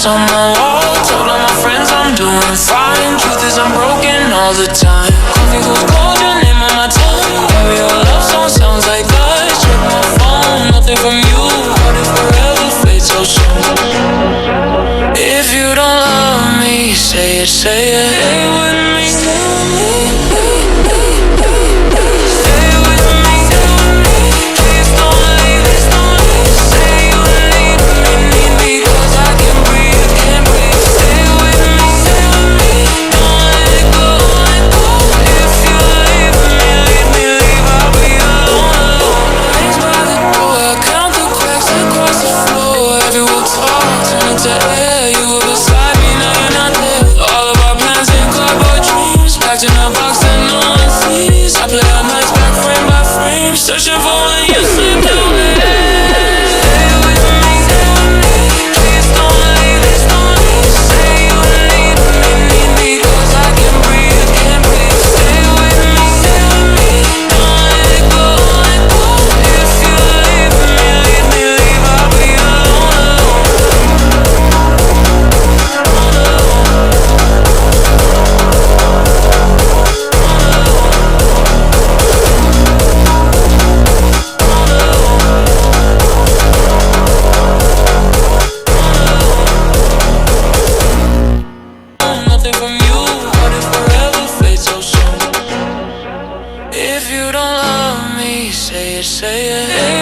on my wall. Told all my friends I'm doing fine. Truth is I'm broken all the time. Coffee goes cold, your name on my tongue. Every your love song sounds like us. Check my phone, nothing from you. What if forever fades so soon? If you don't love me, say it, say it. Stay with me, stay with me. Searching for when you slipped away. Stay with me, please don't leave, please don't leave. Say you need me, 'cause I can't breathe, can't breathe. Stay with me, don't let it go, let go. If you leave me, I'll be alone. From you, what if forever fades so soon? If you don't love me, say it, say it.